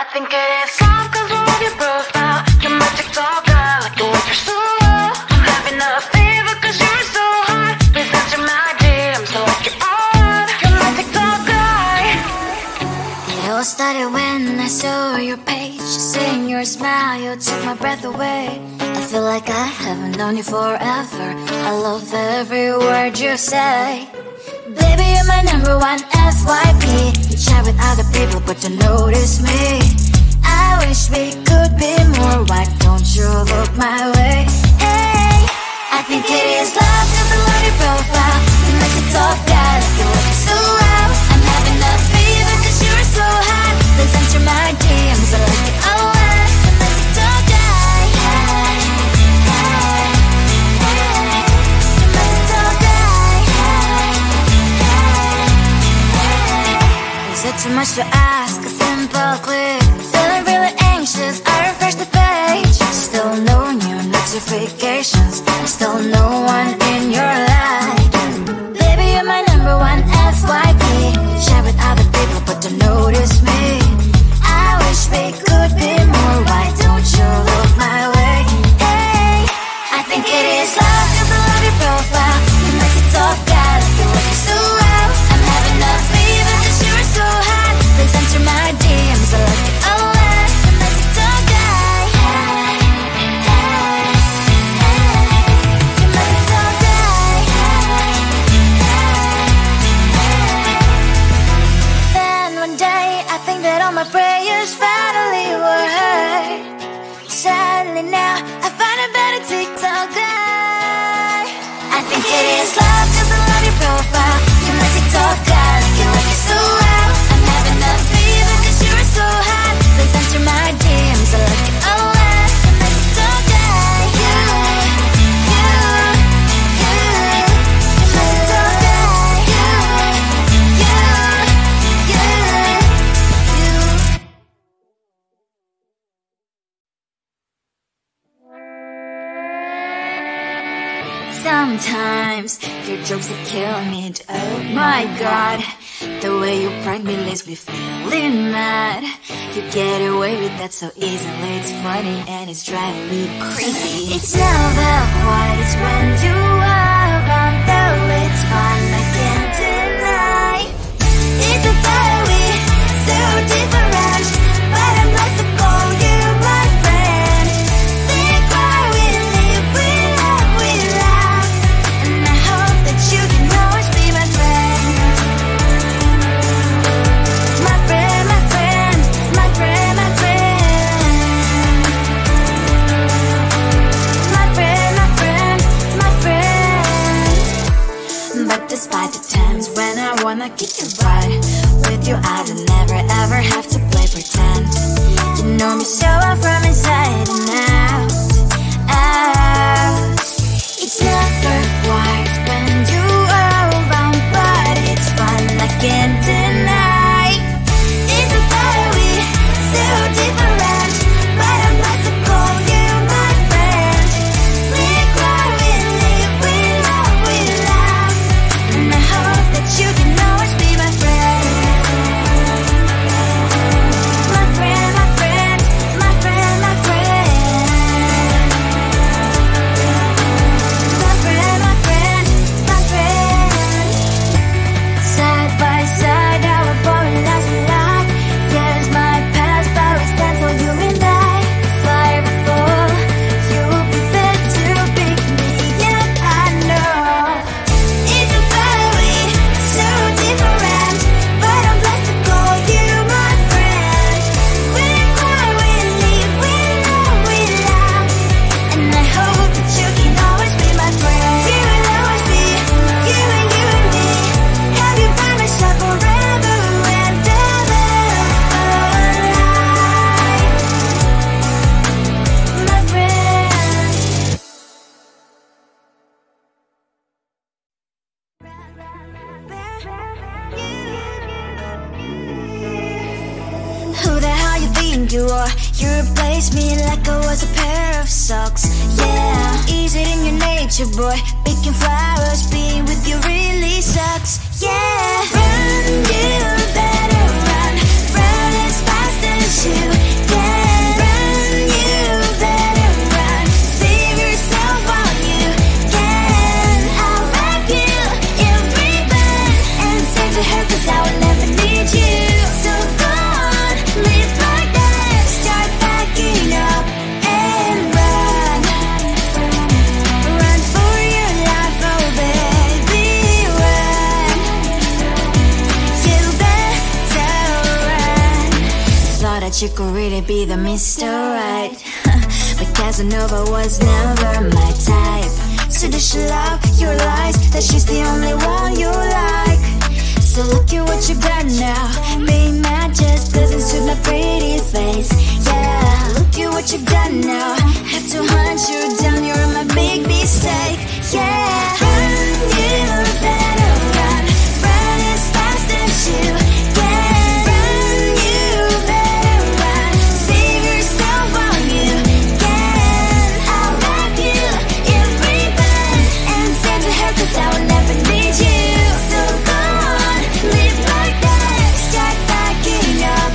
I think it is love cause I love your profile. You're my TikTok guy, like the way you're so low. I'm having a fever cause you're so hot. Please answer my DMs, I like you're on. You're my TikTok guy. It all started when I saw your page. Seeing your smile, you took my breath away. I feel like I haven't known you forever. I love every word you say. Baby, you're my number one FYP. You chat with other people but don't notice me. I wish we could be more. Why don't you look my way? Hey, I think it is love cause I love your profile. You make it talk guy like you look so loud. I'm having a fever cause you're so hot. Please answer my DMs, I like it a lot. You make it talk guy. Hey, hey, hey. You make it talk guy. Is it too much to ask? A simple click. Feeling really anxious, I refresh the page. Still no new notifications. Still no one in your life. Baby, you're my number one FYP. Share with other people but don't notice me. I wish we could be more. Why don't you look my way? Hey, I think it is love cause I love your profile. You make it talk guy like you look so well. I'm having a fever cause you're so hot. Please answer my DMs, I like it a lot. You make it talk guy. Hey, hey, hey. You make it talk guy. Hey, hey, hey. Then one day I think that all my prayers finally were heard. Sadly now I find a better TikTok guy. I think it is love cause I love your profile. You my TikTok guy like you like it so well. I'm having a fever cause you're so hot. Please answer my DMs, I like it a lot. You my TikTok guy. You my TikTok guy. You. Sometimes your jokes that kill me. Oh my god, the way you prank me leaves me feeling mad. You get away with that so easily. It's funny and it's driving me crazy. It's never quite when you are around, though it's fun, I can't deny. It's a fiery, so different, but I'm lost to call you my friend. Think why we live, we love, we laugh, and I hope that you can always be my friend. My friend, my friend, my friend, my friend. My friend, my friend, my friend. But despite the times when I wanna kick your butt, with you I don't never ever have to play pretend. You know me so well from inside and out, out. It's never quite when you are around, but it's fun, I can't deny. It's a fiery, so different, but I'm not to call you my friend. We cry, we live, we love, we laugh, and I hope that you can always be my friend. My friend, my friend, my friend, my friend. My friend, my friend, my friend. Side by side, our boring lives we like. Yes, my past, but we stand for you and I. Fire before you prepare to pick me up, I know. It's a fiery, so different, but I'm blessed to call you my friend. We cry, we live, we love, we laugh, and I hope that you can always be my friend. You will always be, you and me. Have you by my side forever and ever. My friend. Who the hell you think you are? You replaced me like I was a pair of socks. Yeah, is it in your nature, boy? Picking flowers, being with you really sucks. Yeah, run, you better run, run as fast as you that you could really be the Mr. Right. But Casanova was never my type. So does she love your lies, that she's the only one you like? So look at what you got now. Being mad just doesn't suit my pretty face. Yeah, look at what you got now. Have to hunt you down, you're my big mistake. Yeah, run, you better run. Run as fast as you can. Run, you better run. Save yourself while you can. I'll wrap you in ribbon and send to her, 'cause I will never need you. So go on, live like that. Start backing up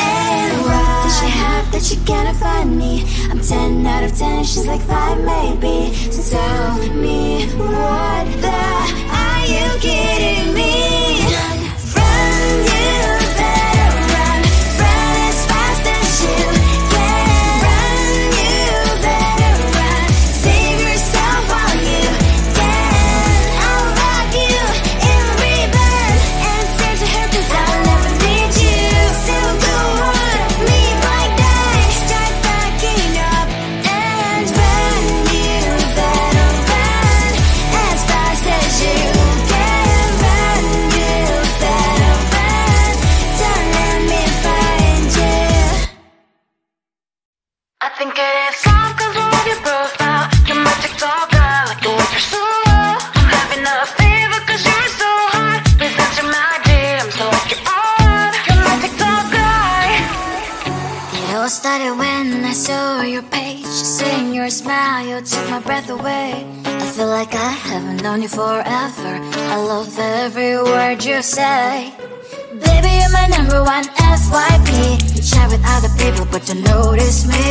and run. Does she have that she cannot find me? I'm 10 out of 10, she's like 5 maybe. So tell me, what the are you kidding me? Run, you better run. Run as fast as you can. Run, you better run. Save yourself while you can. I'll wrap you in ribbon and send to her, 'cause I'll never need you. So go on, leave like that. Start backing up and run. You better run as fast as you can. Run, you better run. Don't let me find you. I think it is all 'cause I love your profile. You're my TikTok girl, like the way you're so low. I'm having a fever 'cause you're so hot. Please answer my DMs, so like you're on. You're my TikTok guy. It all started when I saw your page. Seeing your smile, you took my breath away. I feel like I haven't known you forever. I love every word you say. Baby, you're my number one FYP. You chat with other people, but you notice me.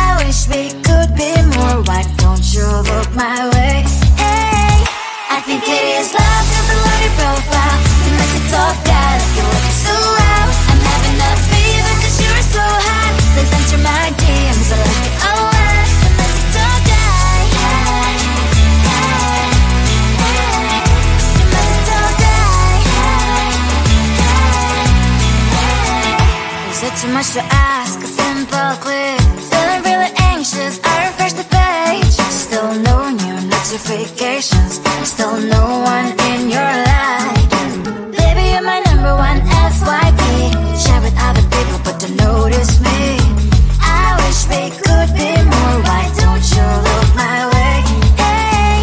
I wish we could be more. Why don't you look my way? Hey, I think it is love 'cause I love your profile. You like to talk that, you look so well. I'm having a fever 'cause you're so hot. Please answer my DMs, I like it a lot. I'm a TikTok guy. Hey, hey, hey. I'm a TikTok guy. Hey, hey, hey. Is it too much to ask? A simple click. Feeling really anxious, I refresh the page. Still no new notifications. Still no one in your life. Baby, you're my number one FYP. Share with other people, but don't notice me. I wish we could be more. Why don't you look my way? Hey,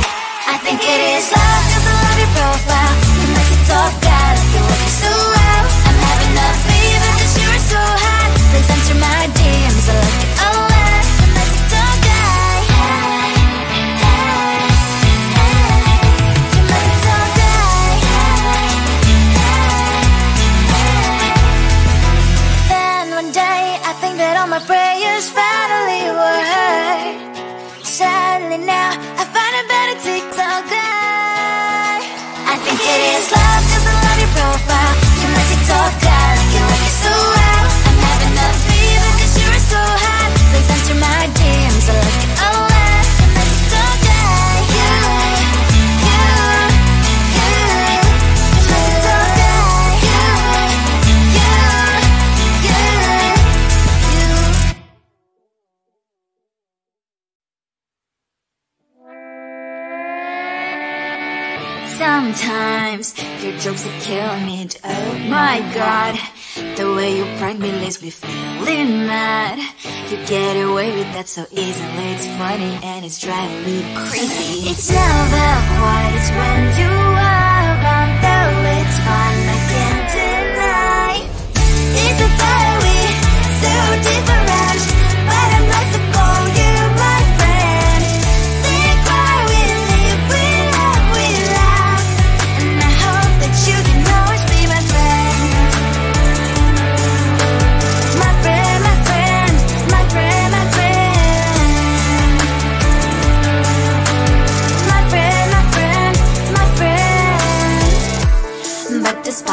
I think it is love 'cause I love your profile. You like to talk that, you look so well. I'm having a fever 'cause you're so hot. Please answer my DMs, I like it a lot. I'm a TikTok guy. Hey, hey, hey. I'm a TikTok guy. Hey, hey, hey. Then one day I think that all my prayers finally were heard. Sadly now I find a better TikTok guy. I think it is love 'cause I love your profile. You're my TikTok guy, you look it so well. I'm having a fever 'cause you're so hot. Please answer my DMs, I like it a lot. I'm a TikTok guy. You, you, you. I'm a TikTok guy. You, you, you, you. Sometimes your jokes are killing me. Oh my god, the way you prank me leaves me feeling mad. You get away with that so easily. It's funny and it's driving me crazy. It's never quiet, it's when you are around. Though it's fun, I can't deny. It's a fire we so different, but I'm not to call you my friend. Think why we live, we love, we laugh, and I hope that you can always be my friend. My friend, my friend, my friend, my friend. My friend, my friend, my friend. But despite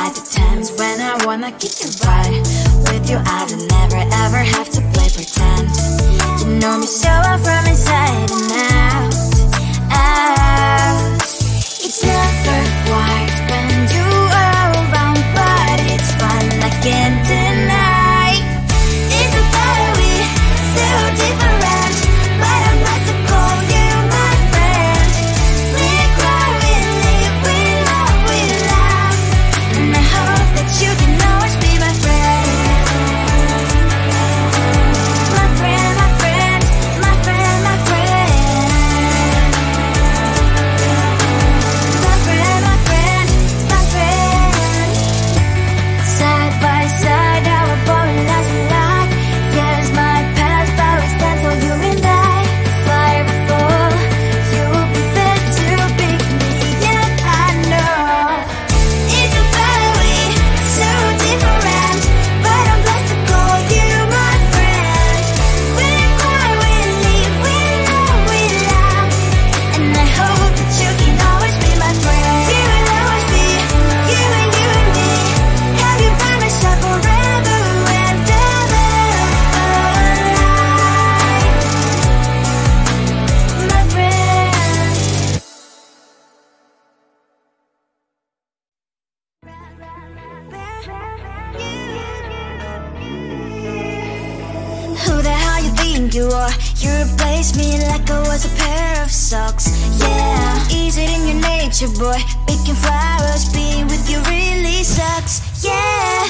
think you are. You replaced me like I was a pair of socks. Yeah, is it in your nature, boy? Picking flowers, being with you really sucks. Yeah,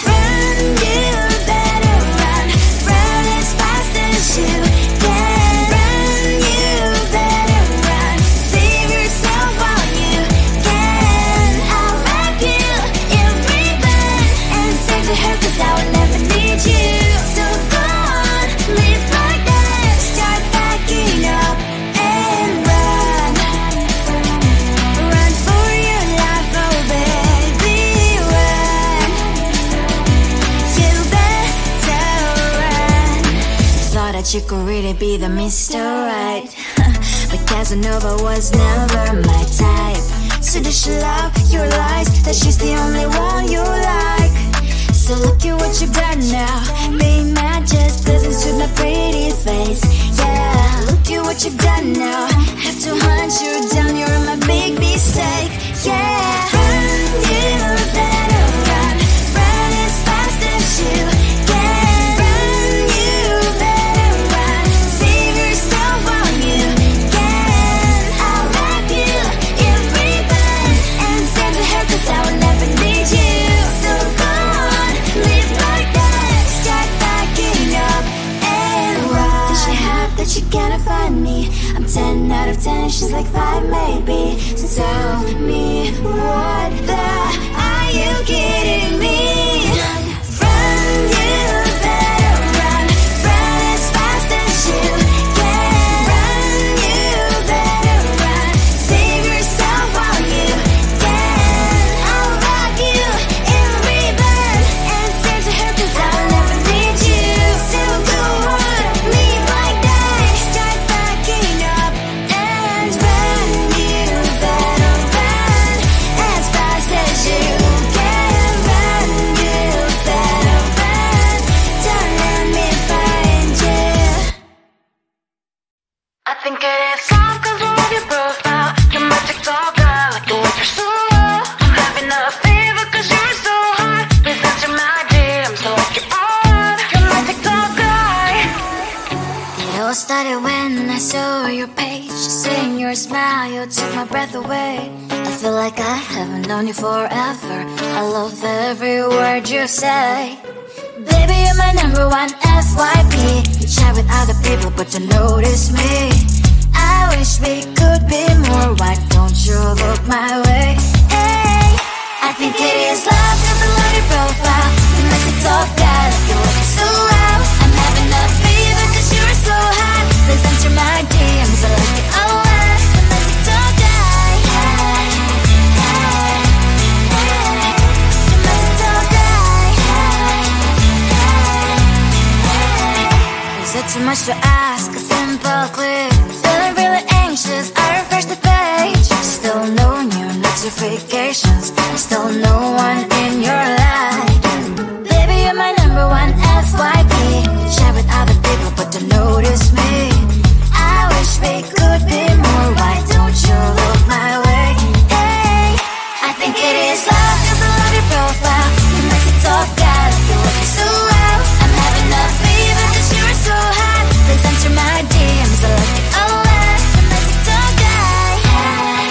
run, you better run. Run as fast as you can. Run, you better run. Save yourself while you can. I'll wrap you in ribbon and send to her, 'cause I will never need you. So go on, live like that. Start backing up and run. Run for your life, oh baby, run. You better run. Thought that you could really be the Mr. Right, but Casanova was never my type. So does she love your lies, that she's the only one you like? So look at what you've done now. Being mad just doesn't suit my pretty face. Yeah, look at what you've done now. Have to hunt you down, you're my big mistake. Yeah, run, you better run. Run as fast as you can. Run, you better run. Save yourself while you can. I'll wrap you in ribbon and send to her, 'cause I will never need you. So go on, live like that. Start backing up and run. Does she have that she cannot find me? I'm 10 out of 10, she's like 5 maybe. So tell me, what the are you kidding me? Run, you better run. Run as fast as you can. Run, you better run. Save yourself while you can. I'll wrap you in ribbon and send to her, 'cause I'll never need you. So go on, live like that. Start backing up and run. You better run as fast as you can. Run, you better run. Don't let me find you. I think it is soft 'cause I love your profile. You're my TikTok girl, like the way you're so low. I'm having a fever 'cause you're so hot. Please answer my DMs, so like you're on. You're my TikTok guy. It all started when I saw your page. Seeing your smile, you took my breath away. I feel like I haven't known you forever. I love every word you say. Baby, you're my number one FYP. You chat with other people, but you notice me. I wish we could be more. Why don't you look my way? Hey, I think it is love 'cause I love your profile. You make me talk that you look so well. I'm having a fever 'cause you're so hot. Please answer my DMs, I like it a lot. I'm a TikTok guy. Hey, hey, hey. I'm a TikTok guy. Is it too much to ask? A simple click. Feeling really anxious, I refresh the page. Still no new notifications. Still no one in your life. Baby, you're my number one FYP. You chat with other people, but don't notice me. I wish we could be more. Why don't you look my way? Hey, I think it is love 'cause I love your profile. You make me talk that you look so well. I'm having a fever 'cause you're so hot. Please answer my DMs, I like it a lot. I'm a TikTok guy. Hey,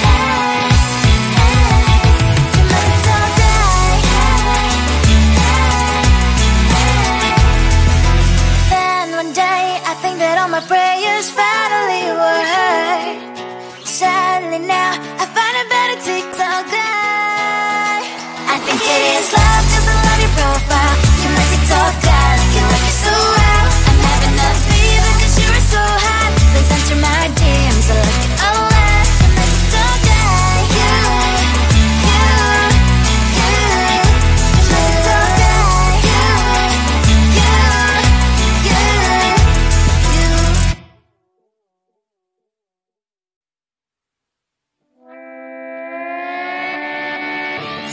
hey, hey. I'm a TikTok guy. Hey, hey, hey. Then one day I think that all my prayers finally were heard. Sadly now I find a better TikTok guy. I think it is love 'cause I love your profile. You're my TikTok guy, you like it so well. I'm having a fever 'cause you're so hot. Please answer my DMs, I like it a lot. I'm a TikTok guy. You, you, you. I'm a TikTok guy. You, you, you, you.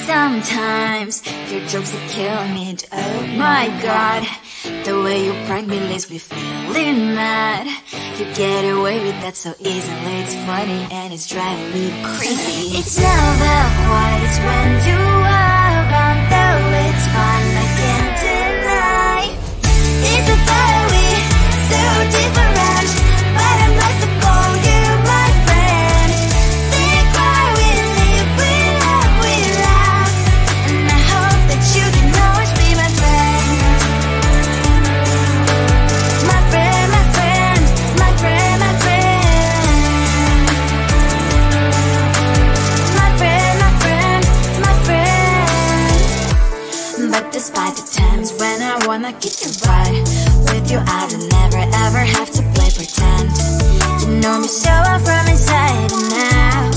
Sometimes your jokes are killing me. Oh my god, the way you prank me leaves me feeling mad. You get away with that so easily. It's funny and it's driving me crazy. It's never quiet, it's when you are around. Though it's fun, I can't deny. It's a fire we so I'ma get you right. With you I don't never ever have to play pretend. You know me so well from inside and out.